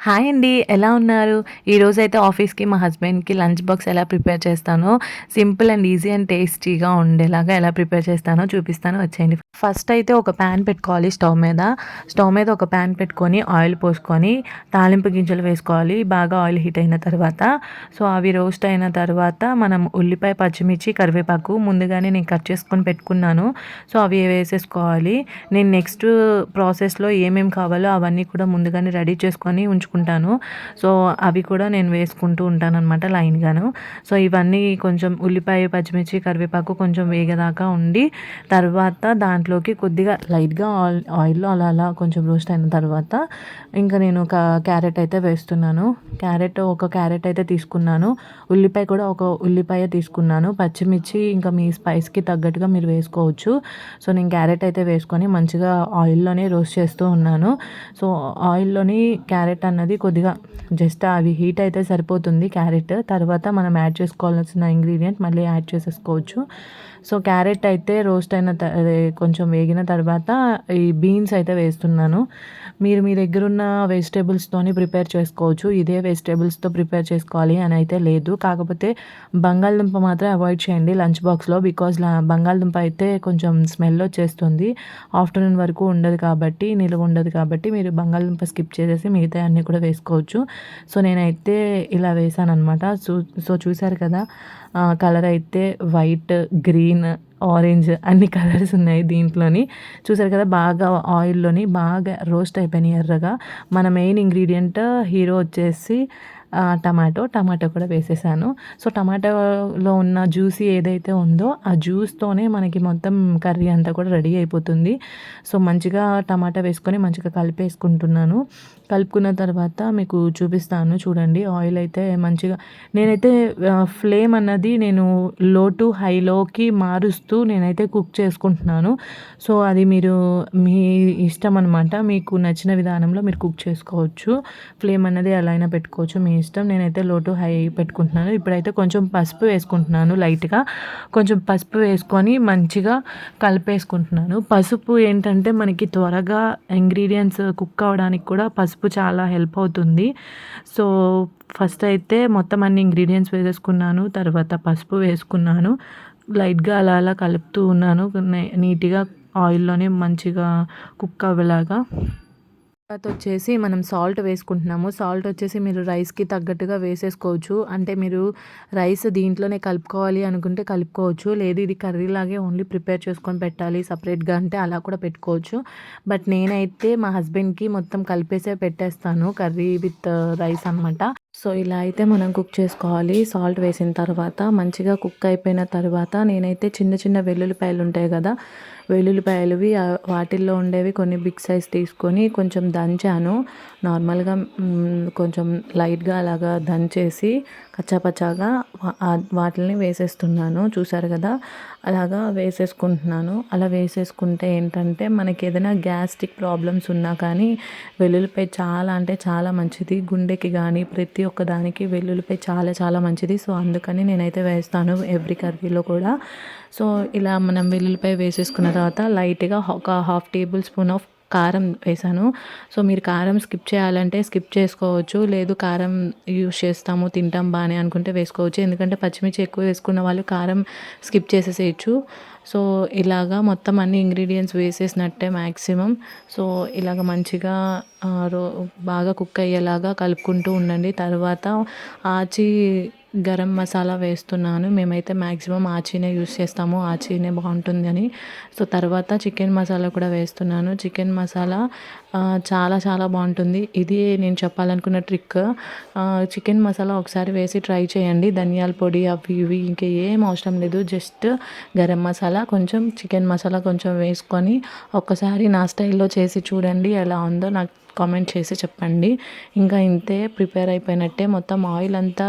Hi అండి. ఎలా ఉన్నారు? ఈరోజైతే ఆఫీస్‌కి మా హస్బెండ్‌కి లంచ్ బాక్స్ ఎలా ప్రిపేర్ చేస్తానో, సింపుల్ అండ్ ఈజీ అండ్ టేస్టీగా ఉండేలాగా ఎలా ప్రిపేర్ చేస్తానో చూపిస్తాను వచ్చేయండి. ఫస్ట్ అయితే ఒక ప్యాన్ పెట్టుకోవాలి స్టవ్ మీద. స్టవ్ మీద ఒక ప్యాన్ పెట్టుకొని ఆయిల్ పోసుకొని తాలింపు గింజలు వేసుకోవాలి. బాగా ఆయిల్ హీట్ అయిన తర్వాత అవి రోస్ట్ అయిన తర్వాత మనం ఉల్లిపాయ, పచ్చిమిర్చి, కరివేపాకు ముందుగానే నేను కట్ చేసుకొని పెట్టుకున్నాను. అవి వేసేసుకోవాలి. నేను నెక్స్ట్ ప్రాసెస్‌లో ఏమేమి కావాలో అవన్నీ కూడా ముందుగానే రెడీ చేసుకొని ఉంచుకుంటాను. అవి కూడా నేను వేసుకుంటూ ఉంటాననమాట లైన్‌గాను. ఇవన్నీ కొంచెం ఉల్లిపాయ, పచ్చిమిర్చి, కరివేపాకు కొంచెం వేగేదాకా ఉండి తర్వాత దాంట్లోకి కొద్దిగా లైట్‌గా ఆయిల్‌లో అలా అలా కొంచెం రోస్ట్ అయిన తర్వాత ఇంకా నేను ఒక క్యారెట్ అయితే వేస్తున్నాను. ఒక క్యారెట్ అయితే తీసుకున్నాను. ఉల్లిపాయ కూడా ఒక ఉల్లిపాయ తీసుకున్నాను. పచ్చిమిర్చి ఇంకా మీ స్పైస్‌కి తగ్గట్టుగా మీరు వేసుకోవచ్చు. నేను క్యారెట్ అయితే వేసుకొని మంచిగా ఆయిల్‌లోనే రోస్ట్ చేస్తూ ఉన్నాను. ఆయిల్‌లోని క్యారెట్ అన్నది కొద్దిగా జస్ట్ అవి హీట్ అయితే సరిపోతుంది క్యారెట్. తర్వాత మనం యాడ్ చేసుకోవాల్సిన ఇంగ్రీడియంట్ మళ్ళీ యాడ్ చేసేసుకోవచ్చు. క్యారెట్ అయితే రోస్ట్ అయిన అదే కొంచెం వేగిన తర్వాత ఈ బీన్స్ అయితే వేస్తున్నాను. మీరు మీ దగ్గరున్న వెజిటబుల్స్‌తోని ప్రిపేర్ చేసుకోవచ్చు. ఇదే వెజిటబుల్స్‌తో ప్రిపేర్ చేసుకోవాలి అని అయితే లేదు. కాకపోతే బంగాళదుంప మాత్రం అవాయిడ్ చేయండి లంచ్ బాక్స్‌లో. బికాజ్ బంగాళదుంప అయితే కొంచెం స్మెల్ వచ్చేస్తుంది. ఆఫ్టర్‌నూన్ వరకు ఉండదు కాబట్టి, నిలువ ఉండదు కాబట్టి మీరు బంగాళదుంప స్కిప్ చేసేసి మిగతాయి అన్నీ కూడా వేసుకోవచ్చు. నేనైతే ఇలా వేశాననమాట. చూసారు కదా! కలర్ అయితే వైట్, గ్రీన్, ఆరెంజ్ అన్ని కలర్స్ ఉన్నాయి దీంట్లోని. చూసారు కదా! బాగా ఆయిల్‌లోని బాగా రోస్ట్ అయిపోయినాయి ఎర్రగా. మన మెయిన్ ఇంగ్రీడియంట్ హీరో వచ్చేసి టమాటో కూడా వేసేసాను. టమాటోలో ఉన్న జ్యూసీ ఏదైతే ఉందో ఆ జ్యూస్‌తోనే మనకి మొత్తం కర్రీ అంతా కూడా రెడీ అయిపోతుంది. మంచిగా టమాటా వేసుకొని మంచిగా కలిపేసుకుంటున్నాను. కలుపుకున్న తర్వాత మీకు చూపిస్తాను చూడండి. ఆయిల్ అయితే మంచిగా నేనైతే ఫ్లేమ్ అన్నది నేను లో టు హైలోకి మారుస్తూ నేనైతే కుక్ చేసుకుంటున్నాను. అది మీరు మీ ఇష్టం అనమాట. మీకు నచ్చిన విధానంలో మీరు కుక్ చేసుకోవచ్చు. ఫ్లేమ్ అన్నది ఎలా అయినా పెట్టుకోవచ్చు మీ ఇష్టం. నేనైతే లో టు హై పెట్టుకుంటున్నాను. ఇప్పుడైతే కొంచెం పసుపు వేసుకుంటున్నాను లైట్‌గా. కొంచెం పసుపు వేసుకొని మంచిగా కలిపేసుకుంటున్నాను. పసుపు ఏంటంటే మనకి త్వరగా ఇంగ్రీడియంట్స్ కుక్ అవ్వడానికి కూడా పసుపు చాలా హెల్ప్ అవుతుంది. సో, ఫస్ట్ అయితే మొత్తం అన్ని ఇంగ్రీడియంట్స్ వేసేసుకున్నాను. తర్వాత పసుపు వేసుకున్నాను. లైట్‌గా అలా అలా కలుపుతూ ఉన్నాను. నీట్‌గా ఆయిల్‌లోనే మంచిగా కుక్ అవ్వేలాగా. తర్వాత వచ్చేసి మనం సాల్ట్ వేసుకుంటున్నాము. సాల్ట్ వచ్చేసి మీరు రైస్‌కి తగ్గట్టుగా వేసేసుకోవచ్చు. అంటే మీరు రైస్ దీంట్లోనే కలుపుకోవాలి అనుకుంటే కలుపుకోవచ్చు. లేదు ఇది కర్రీలాగే ఓన్లీ ప్రిపేర్ చేసుకొని పెట్టాలి సెపరేట్‌గా అంటే అలా కూడా పెట్టుకోవచ్చు. బట్ నేనైతే మా హస్బెండ్‌కి మొత్తం కలిపేసే పెట్టేస్తాను కర్రీ విత్ రైస్ అనమాట. ఇలా అయితే మనం కుక్ చేసుకోవాలి. సాల్ట్ వేసిన తర్వాత మంచిగా కుక్ అయిపోయిన తర్వాత నేనైతే చిన్న చిన్న వెల్లుల్లిపాయలు ఉంటాయి కదా! వెల్లుల్లిపాయలువి వాటిల్లో ఉండేవి కొన్ని బిగ్ సైజ్ తీసుకొని కొంచెం దంచాను. నార్మల్‌గా కొంచెం లైట్‌గా అలాగా దంచేసి కచ్చాపచ్చాగా వాటిల్ని వేసేస్తున్నాను. చూసారు కదా! అలాగా వేసేసుకుంటున్నాను. అలా వేసేసుకుంటే ఏంటంటే మనకి ఏదైనా గ్యాస్ట్రిక్ ప్రాబ్లమ్స్ ఉన్నా కానీ వెల్లుల్లిపాయ చాలా అంటే చాలా మంచిది. గుండెకి కానీ ప్రతి ఒక్క దానికి వెల్లుల్లిపాయ చాలా చాలా మంచిది. అందుకని నేనైతే వేస్తాను ఎవ్రీ కర్రీలో కూడా. ఇలా మనం వెల్లుల్లిపాయ వేసేసుకున్న తర్వాత లైట్‌గా ఒక హాఫ్ టేబుల్ స్పూన్ ఆఫ్ కారం వేశాను. మీరు కారం స్కిప్ చేయాలంటే స్కిప్ చేసుకోవచ్చు. లేదు కారం యూజ్ చేస్తాము తింటాం బానే అనుకుంటే వేసుకోవచ్చు. ఎందుకంటే పచ్చిమిర్చి ఎక్కువ వేసుకున్న వాళ్ళు కారం స్కిప్ చేసేసేయచ్చు. ఇలాగా మొత్తం అన్ని ఇంగ్రీడియంట్స్ వేసేసినట్టే మ్యాక్సిమం. ఇలాగ మంచిగా బాగా కుక్ అయ్యేలాగా కలుపుకుంటూ ఉండండి. తర్వాత ఆచి గరం మసాలా వేస్తున్నాను. మేమైతే మ్యాక్సిమం ఆచీనే యూజ్ చేస్తాము. ఆచీనే బాగుంటుందని. తర్వాత చికెన్ మసాలా కూడా వేస్తున్నాను. చికెన్ మసాలా చాలా చాలా బాగుంటుంది. ఇది నేను చెప్పాలనుకున్న ట్రిక్. చికెన్ మసాలా ఒకసారి వేసి ట్రై చేయండి. ధనియాల పొడి అవి ఇవి ఇంకా ఏం అవసరం లేదు. జస్ట్ గరం మసాలా కొంచెం చికెన్ మసాలా కొంచెం వేసుకొని ఒక్కసారి నా స్టైల్లో చేసి చూడండి. ఎలా ఉందో నాకు కామెంట్ చేసి చెప్పండి. ఇంకా ఇంతే ప్రిపేర్ అయిపోయినట్టే. మొత్తం ఆయిల్ అంతా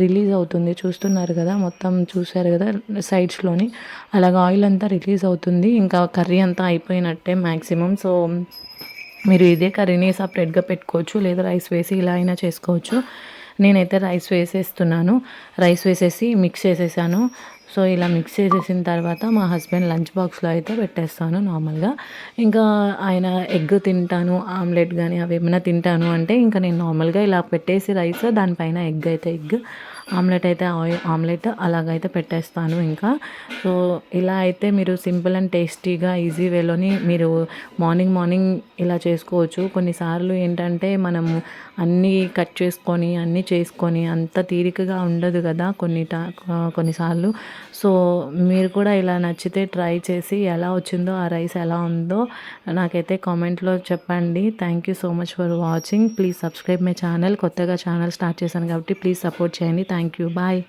రిలీజ్ అవుతుంది. చూస్తున్నారు కదా! మొత్తం చూసారు కదా సైడ్స్‌లోని. అలాగ ఆయిల్ అంతా రిలీజ్ అవుతుంది. ఇంకా కర్రీ అంతా అయిపోయినట్టే మ్యాక్సిమం. మీరు ఇదే కర్రీని సపరేట్‌గా పెట్టుకోవచ్చు. లేదా రైస్ వేసి ఇలా అయినా చేసుకోవచ్చు. నేనైతే రైస్ వేసేస్తున్నాను. రైస్ వేసేసి మిక్స్ చేసేసాను. సో ఇలా మిక్స్ చేసేసిన తర్వాత మా హస్బెండ్ లంచ్ బాక్స్లో అయితే పెట్టేస్తాను నార్మల్గా. ఇంకా ఆయన ఎగ్ తింటాను, ఆమ్లెట్ కానీ అవి ఏమైనా తింటాను అంటే ఇంకా నేను నార్మల్గా ఇలా పెట్టేసి రైస్ దానిపైన ఎగ్ అయితే ఎగ్, ఆమ్లెట్ అయితే ఆమ్లెట్ అలాగైతే పెట్టేస్తాను ఇంకా. సో ఇలా అయితే మీరు సింపుల్ అండ్ టేస్టీగా ఈజీ వేలోని మీరు మార్నింగ్ ఇలా చేసుకోవచ్చు. కొన్నిసార్లు ఏంటంటే మనము అన్నీ కట్ చేసుకొని అన్నీ చేసుకొని అంత తీరికగా ఉండదు కదా కొన్నిసార్లు. సో మీరు కూడా ఇలా నచ్చితే ట్రై చేసి ఎలా వచ్చిందో ఆ రైస్ ఎలా ఉందో నాకైతే కామెంట్లో చెప్పండి. Thank you so much for watching. Please subscribe my channel. కొత్తగా ఛానల్ స్టార్ట్ చేశాను కాబట్టి ప్లీజ్ సపోర్ట్ చేయండి. Thank you. బాయ్.